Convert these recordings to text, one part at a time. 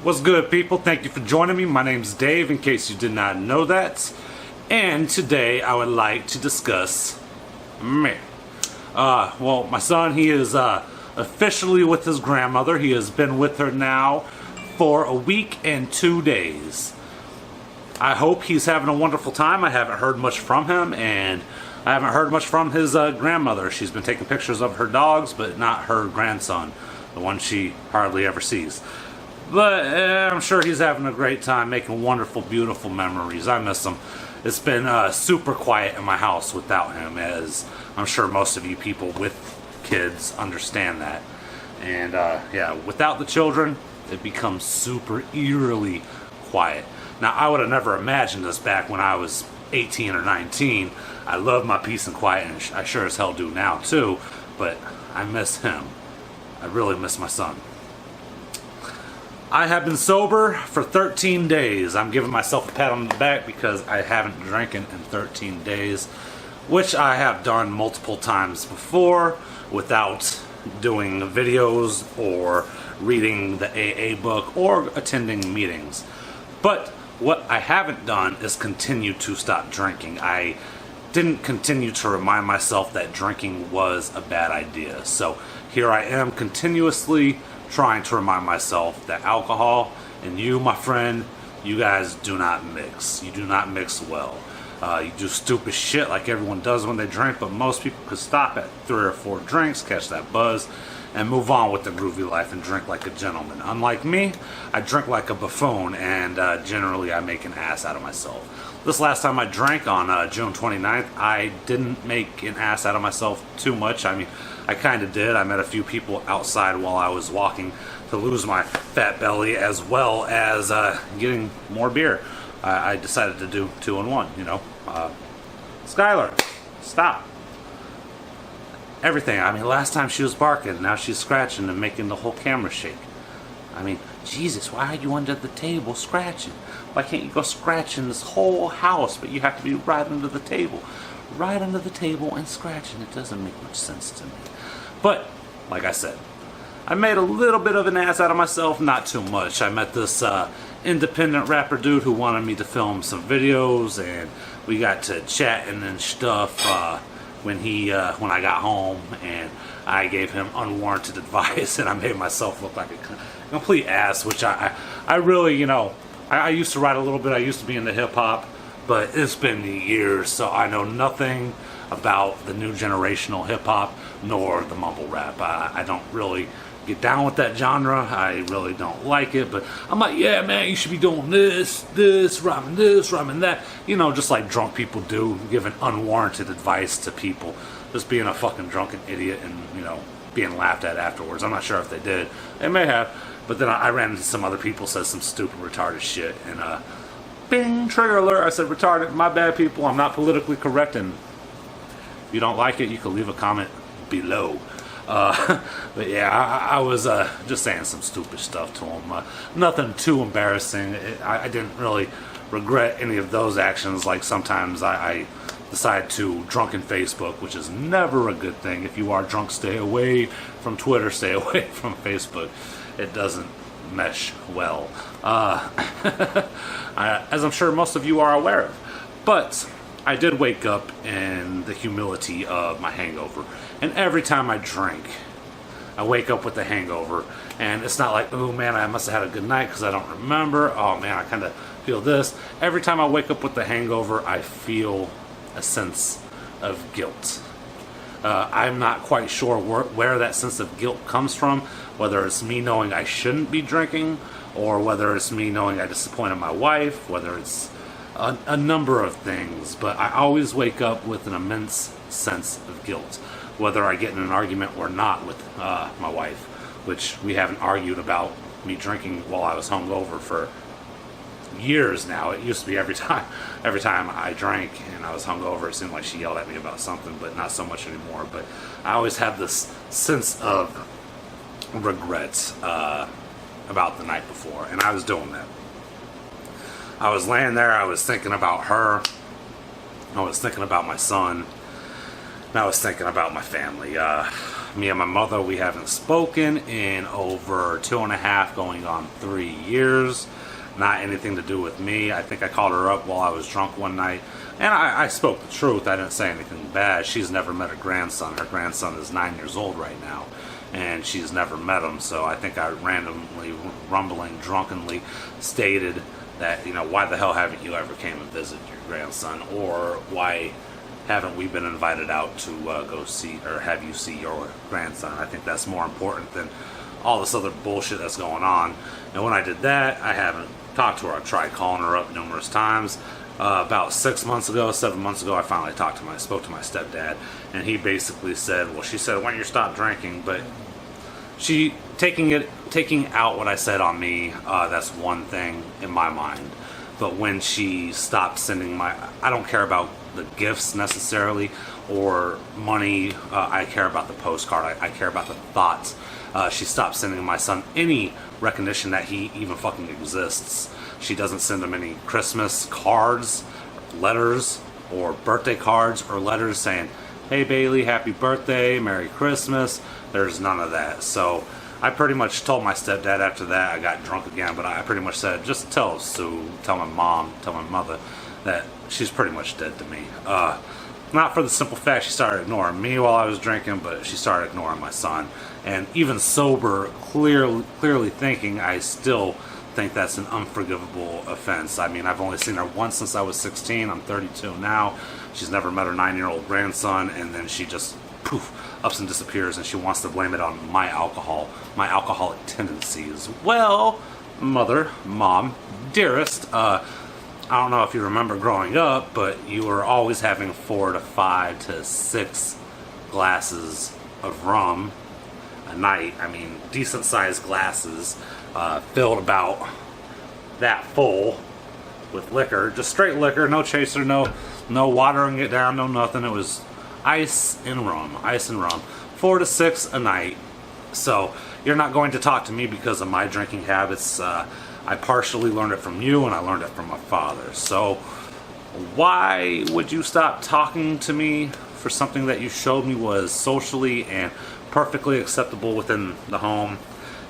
What's good, people? Thank you for joining me. My name's Dave, in case you did not know that. And today I would like to discuss me. Well, my son, he is officially with his grandmother. He has been with her now for a week and 2 days. I hope he's having a wonderful time. I haven't heard much from him, and I haven't heard much from his grandmother. She's been taking pictures of her dogs, but not her grandson, the one she hardly ever sees. But I'm sure he's having a great time, making wonderful, beautiful memories. I miss him. It's been super quiet in my house without him, as I'm sure most of you people with kids understand that. And yeah, without the children, it becomes super eerily quiet. Now, I would have never imagined this back when I was 18 or 19. I love my peace and quiet, and I sure as hell do now too, but I miss him. I really miss my son. I have been sober for 13 days. I'm giving myself a pat on the back because I haven't drinking in 13 days, which I have done multiple times before without doing videos or reading the AA book or attending meetings. But what I haven't done is continue to stop drinking. I didn't continue to remind myself that drinking was a bad idea. So here I am continuously trying to remind myself that alcohol and you, my friend, you guys do not mix. You do not mix well. You do stupid shit like everyone does when they drink, but most people could stop at 3 or 4 drinks, catch that buzz, and move on with their groovy life and drink like a gentleman. Unlike me, I drink like a buffoon, and generally I make an ass out of myself. This last time I drank on June 29th, I didn't make an ass out of myself too much. I mean, I kind of did. I met a few people outside while I was walking to lose my fat belly, as well as getting more beer. I decided to do 2 in 1, you know. Skylar, stop. Everything. I mean, last time she was barking, now she's scratching and making the whole camera shake. I mean, Jesus, why are you under the table scratching? Why can't you go scratching this whole house, but you have to be right under the table? Right under the table and scratching. It doesn't make much sense to me. But, like I said, I made a little bit of an ass out of myself, not too much. I met this independent rapper dude who wanted me to film some videos, and we got to chatting and stuff when I got home, and I gave him unwarranted advice, and I made myself look like a complete ass, which I really, you know, I used to write a little bit. I used to be into hip-hop, but it's been years, so I know nothing about the new generational hip-hop nor the mumble rap. I don't really get down with that genre. I really don't like it, but I'm like, yeah, man, you should be doing this, rhyming that. You know, just like drunk people do, giving unwarranted advice to people. Just being a fucking drunken idiot and, you know, being laughed at afterwards. I'm not sure if they did. They may have. But then I ran into some other people, said some stupid, retarded shit, and bing, trigger alert. I said, retarded, my bad, people. I'm not politically correct, and if you don't like it, you can leave a comment below. But yeah, I was just saying some stupid stuff to him. Nothing too embarrassing. I didn't really regret any of those actions. Like sometimes I decide to drunken Facebook, which is never a good thing. If you are drunk, stay away from Twitter, stay away from Facebook. It doesn't mesh well, as I'm sure most of you are aware of. But I did wake up in the humility of my hangover. And every time I drink, I wake up with a hangover. And it's not like, oh man, I must have had a good night because I don't remember. Oh man, I kind of feel this. Every time I wake up with a hangover, I feel a sense of guilt. I'm not quite sure where that sense of guilt comes from, whether it's me knowing I shouldn't be drinking, or whether it's me knowing I disappointed my wife, whether it's a number of things. But I always wake up with an immense sense of guilt, whether I get in an argument or not with my wife, which we haven't argued about me drinking while I was hungover for years now. It used to be every time I drank and I was hungover, it seemed like she yelled at me about something, but not so much anymore. But I always have this sense of regret about the night before, and I was doing that. I was laying there, I was thinking about her, I was thinking about my son, and I was thinking about my family. Me and my mother, we haven't spoken in over 2.5, going on 3 years. Not anything to do with me. I think I called her up while I was drunk one night, and I spoke the truth. I didn't say anything bad. She's never met her grandson. Her grandson is 9 years old right now, and she's never met him. So I think I randomly, drunkenly stated that, why the hell haven't you ever came and visit your grandson, or why haven't we been invited out to go see, or have you see your grandson? I think that's more important than all this other bullshit that's going on. And when I did that, I haven't talked to her. I tried calling her up numerous times. About 7 months ago, I finally spoke to my stepdad, and he basically said, well, she said, when you stop drinking, but she taking out what I said on me, that's one thing in my mind. But when she stopped sending I don't care about the gifts necessarily or money. I care about the postcard. I care about the thoughts. She stopped sending my son any recognition that he even fucking exists. She doesn't send him any Christmas cards, letters, or birthday cards or letters saying, hey Bailey, happy birthday, Merry Christmas. There's none of that. So I pretty much told my stepdad after that. I got drunk again, but I pretty much said, just tell Sue, tell my mom, tell my mother that she's pretty much dead to me. Not for the simple fact she started ignoring me while I was drinking, but she started ignoring my son. And even sober, clearly thinking, I still think that's an unforgivable offense. I mean, I've only seen her once since I was 16. I'm 32 now. She's never met her 9-year-old grandson, and then she just poof, ups and disappears, and she wants to blame it on my alcohol, my alcoholic tendencies. Well, mother, mom, dearest, I don't know if you remember growing up, but you were always having 4 to 5 to 6 glasses of rum a night. I mean, decent sized glasses, filled about that full with liquor, just straight liquor, no chaser, no watering it down, no nothing. It was ice and rum, 4 to 6 a night. So you're not going to talk to me because of my drinking habits. I partially learned it from you, and I learned it from my father. So why would you stop talking to me for something that you showed me was socially and perfectly acceptable within the home?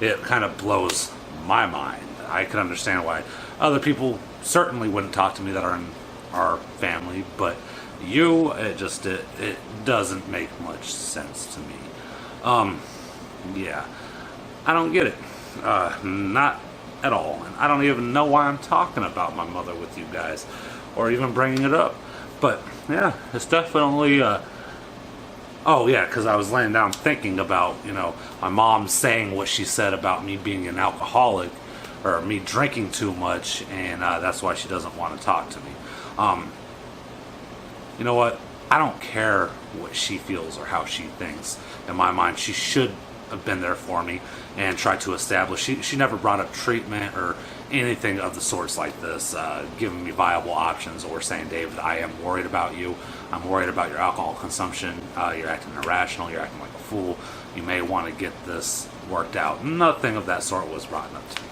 It kind of blows my mind. I can understand why other people certainly wouldn't talk to me that are in our family, but you, it doesn't make much sense to me. Yeah, I don't get it. Not at all. And I don't even know why I'm talking about my mother with you guys, or even bringing it up. But yeah, it's definitely oh yeah, because I was laying down thinking about, my mom saying what she said about me being an alcoholic, or me drinking too much, and that's why she doesn't want to talk to me. You know what? I don't care what she feels or how she thinks. In my mind, she should have been there for me and tried to establish. She never brought up treatment or anything of the sorts like this, giving me viable options or saying, David, I am worried about you. I'm worried about your alcohol consumption. You're acting irrational. You're acting like a fool. You may want to get this worked out. Nothing of that sort was brought up to me.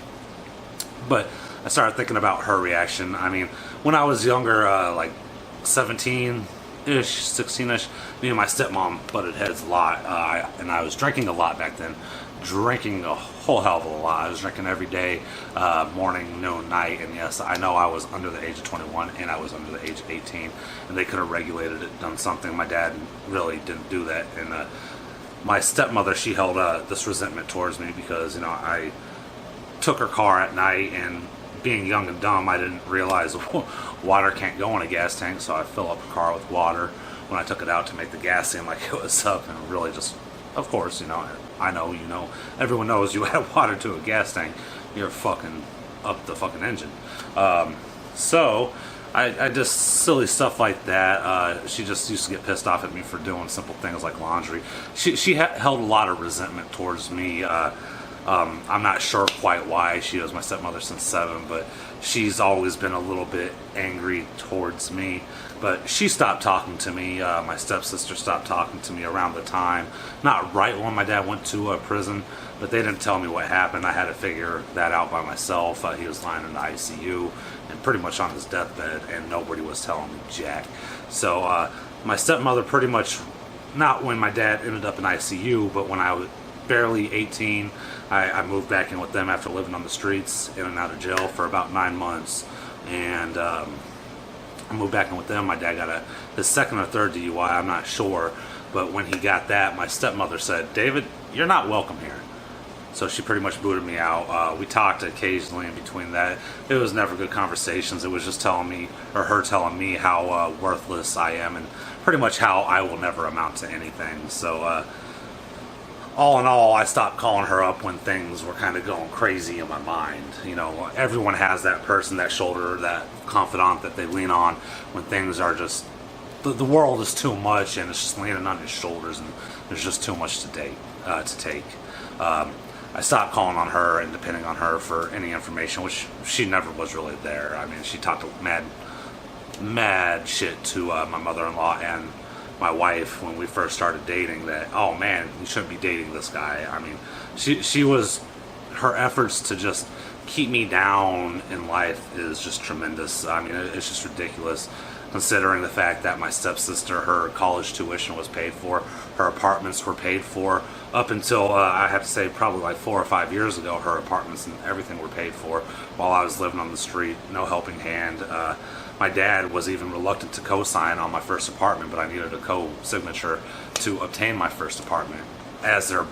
But I started thinking about her reaction. I mean, when I was younger, like 17-ish, 16-ish, me and my stepmom butted heads a lot, and I was drinking a lot back then. Drinking a whole hell of a lot. I was drinking every day, morning, noon, night, and yes, I know I was under the age of 21 and I was under the age of 18, and they could have regulated it, done something. My dad really didn't do that, and my stepmother, she held this resentment towards me because, I took her car at night, and being young and dumb, I didn't realize water can't go in a gas tank, so I fill up a car with water when I took it out to make the gas seem like it was up, and really just, of course, I know, everyone knows you add water to a gas tank, you're fucking up the fucking engine. So I just silly stuff like that. She just used to get pissed off at me for doing simple things like laundry. She held a lot of resentment towards me. I'm not sure quite why. She was my stepmother since 7, but she's always been a little bit angry towards me. But she stopped talking to me. My stepsister stopped talking to me around the time. Not right when my dad went to prison, but they didn't tell me what happened. I had to figure that out by myself. He was lying in the ICU and pretty much on his deathbed, and nobody was telling me jack. So my stepmother pretty much not when my dad ended up in ICU, but when I was barely 18, I moved back in with them after living on the streets, in and out of jail for about 9 months. And I moved back in with them. My dad got his second or third DUI, I'm not sure. But when he got that, my stepmother said, "David, you're not welcome here." So she pretty much booted me out. We talked occasionally in between that. It was never good conversations. It was just telling me, or her telling me, how worthless I am and pretty much how I will never amount to anything. So all in all, I stopped calling her up when things were kind of going crazy in my mind. You know, everyone has that person, that shoulder, that confidant that they lean on when things are just, the world is too much and it's just leaning on your shoulders and there's just too much to take. I stopped calling on her and depending on her for any information, which she never was really there. I mean, she talked mad shit to my mother-in-law and my wife when we first started dating, that, oh man, you shouldn't be dating this guy. I mean, she was, her efforts to just keep me down in life is just tremendous. I mean, it's just ridiculous, considering the fact that my stepsister, her college tuition was paid for, her apartments were paid for. Up until, I have to say, probably like 4 or 5 years ago, her apartments and everything were paid for while I was living on the street, no helping hand. My dad was even reluctant to co-sign on my first apartment, but I needed a co-signature to obtain my first apartment, as they're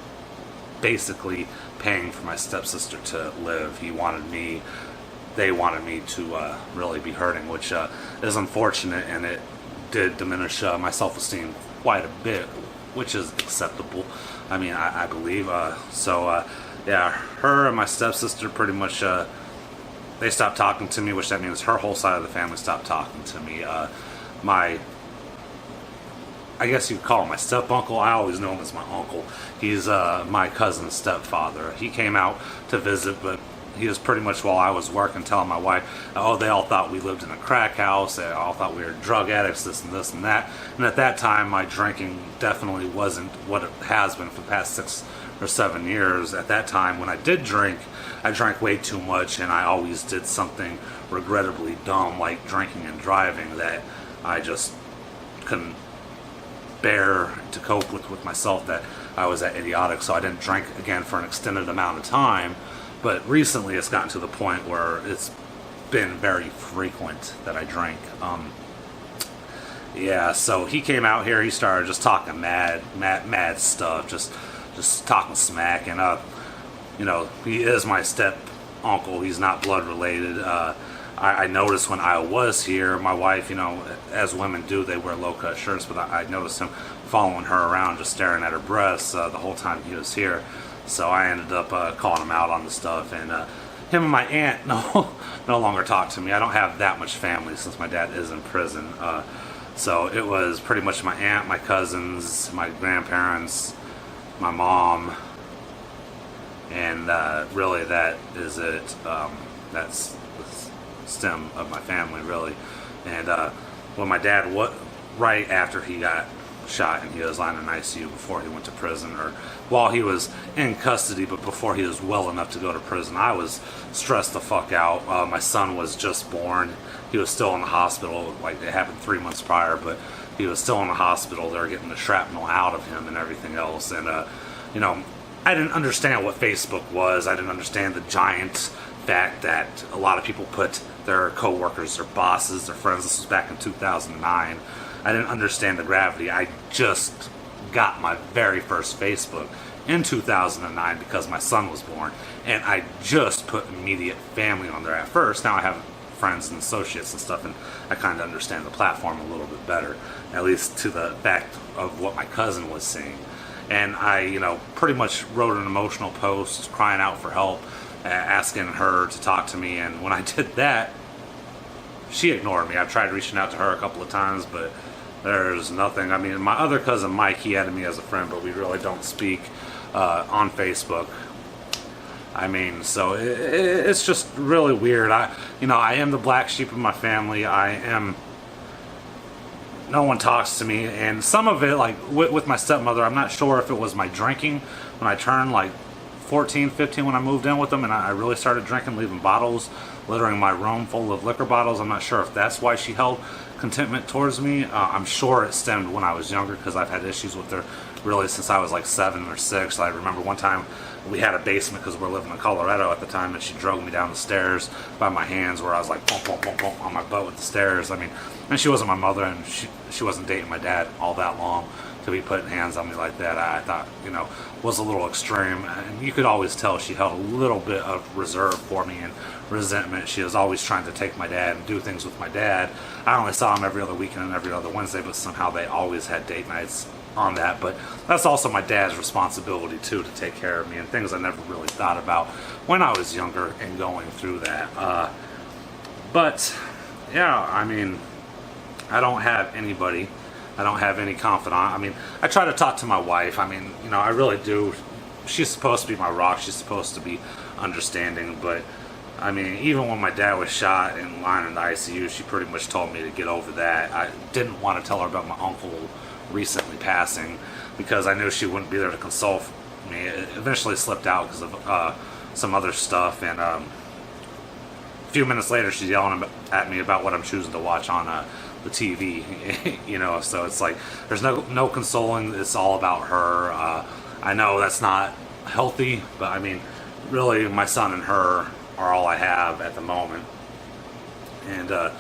basically paying for my stepsister to live. They wanted me to really be hurting, which is unfortunate, and it did diminish my self-esteem quite a bit, which is acceptable. I mean, I believe. Yeah, her and my stepsister pretty much, they stopped talking to me, which that means her whole side of the family stopped talking to me. I guess you'd call him my step-uncle. I always know him as my uncle. He's my cousin's stepfather. He came out to visit, but he was pretty much, while I was working, telling my wife, oh, they all thought we lived in a crack house. They all thought we were drug addicts, this and that. And at that time, my drinking definitely wasn't what it has been for the past 6 or 7 years. At that time, when I did drink, I drank way too much, and I always did something regrettably dumb, like drinking and driving, that I just couldn't bear to cope with myself, that I was that idiotic. So I didn't drink again for an extended amount of time. But recently it's gotten to the point where it's been very frequent that I drink. Yeah, so he came out here, he started just talking mad stuff, just talking smack, and you know, he is my step uncle, he's not blood related. I noticed when I was here, my wife, you know, as women do, they wear low-cut shirts, but I noticed him following her around, just staring at her breasts the whole time he was here. So I ended up calling him out on the stuff, and him and my aunt no longer talk to me. I don't have that much family since my dad is in prison. So it was pretty much my aunt, my cousins, my grandparents, my mom, and really that is it. That's the stem of my family, really. And when my dad, right after he got shot and he was lying in ICU before he went to prison, or while he was in custody but before he was well enough to go to prison, I was stressed the fuck out. My son was just born. He was still in the hospital. Like, it happened 3 months prior, but he was still in the hospital. They were getting the shrapnel out of him and everything else. And you know, I didn't understand what Facebook was. I didn't understand the giant fact that a lot of people put their co-workers, their bosses, their friends. This was back in 2009. I didn't understand the gravity. I just got my very first Facebook in 2009 because my son was born, and I just put immediate family on there at first. Now I have friends and associates and stuff, and I kind of understand the platform a little bit better, at least to the fact of what my cousin was seeing. And I, you know, pretty much wrote an emotional post crying out for help, asking her to talk to me, and when I did that, she ignored me. I tried reaching out to her a couple of times, but there's nothing. I mean, my other cousin Mike, he added me as a friend, but we really don't speak on Facebook. I mean, so it's just really weird. I am the black sheep of my family. No one talks to me, and some of it, like with my stepmother, I'm not sure if it was my drinking when I turned like 14, 15 when I moved in with them, and I really started drinking, leaving bottles littering my room full of liquor bottles. I'm not sure if that's why she held contentment towards me. I'm sure it stemmed when I was younger, because I've had issues with her really since I was like 7 or 6. I remember one time we had a basement because we were living in Colorado at the time, and she drove me down the stairs by my hands, where I was like boom, boom, boom, boom, on my butt with the stairs. I mean, and she wasn't my mother, and she wasn't dating my dad all that long to be putting hands on me like that. I thought, was a little extreme, and you could always tell she held a little bit of reserve for me and resentment. She was always trying to take my dad and do things with my dad. I only saw him every other weekend and every other Wednesday, but somehow they always had date nights on that. But that's also my dad's responsibility too, to take care of me, and things I never really thought about when I was younger and going through that. But yeah, I mean, I don't have anybody. I don't have any confidant. I mean, I try to talk to my wife. I mean, I really do. She's supposed to be my rock. She's supposed to be understanding. But, I mean, even when my dad was shot and lying in the ICU, she pretty much told me to get over that. I didn't want to tell her about my uncle recently passing, because I knew she wouldn't be there to console me. It eventually slipped out because of some other stuff. And a few minutes later, she's yelling at me about what I'm choosing to watch on the TV, so it's like there's no consoling. It's all about her. I know that's not healthy, but I mean, really, my son and her are all I have at the moment, and I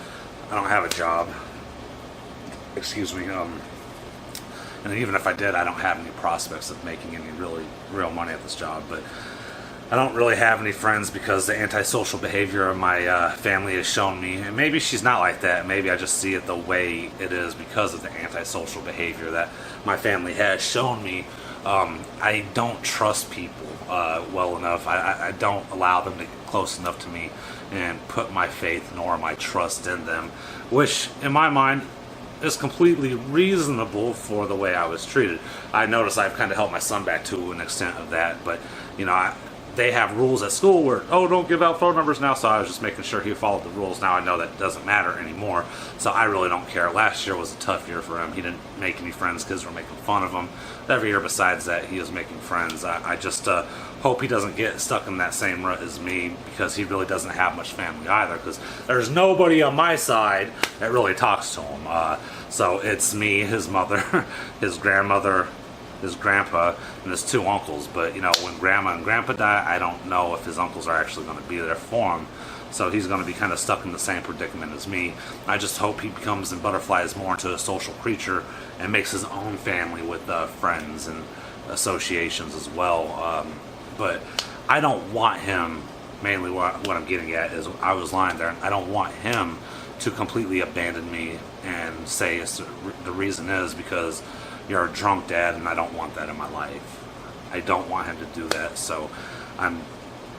don't have a job. Excuse me. And even if I did, I don't have any prospects of making any real money at this job. But I don't really have any friends, because the antisocial behavior of my family has shown me, and maybe she's not like that, maybe I just see it the way it is because of the antisocial behavior that my family has shown me. I don't trust people well enough. I don't allow them to get close enough to me and put my faith nor my trust in them, which in my mind is completely reasonable for the way I was treated. I notice I've kind of held my son back to an extent of that, but they have rules at school where, don't give out phone numbers now, so I was just making sure he followed the rules. Now I know that doesn't matter anymore, so I really don't care. Last year was a tough year for him. He didn't make any friends, kids were making fun of him. Every year besides that, he was making friends. I just hope he doesn't get stuck in that same rut as me, because he really doesn't have much family either, because there's nobody on my side that really talks to him. So it's me, his mother, his grandmother, his grandpa, and his 2 uncles. But when grandma and grandpa die, I don't know if his uncles are actually going to be there for him, so he's going to be kind of stuck in the same predicament as me. I just hope he becomes and butterflies more into a social creature and makes his own family with friends and associations as well. But I don't want him, mainly what I'm getting at is, I was lying there, and I don't want him to completely abandon me and say the reason is because you're a drunk dad, and I don't want that in my life. I don't want him to do that, so I'm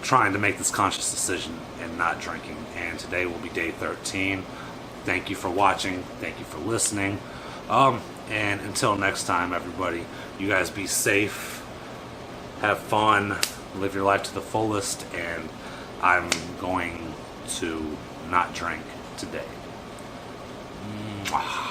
trying to make this conscious decision and not drinking. And today will be day 13. Thank you for watching. Thank you for listening. And until next time, everybody, you guys be safe, have fun, live your life to the fullest, and I'm going to not drink today. Mwah.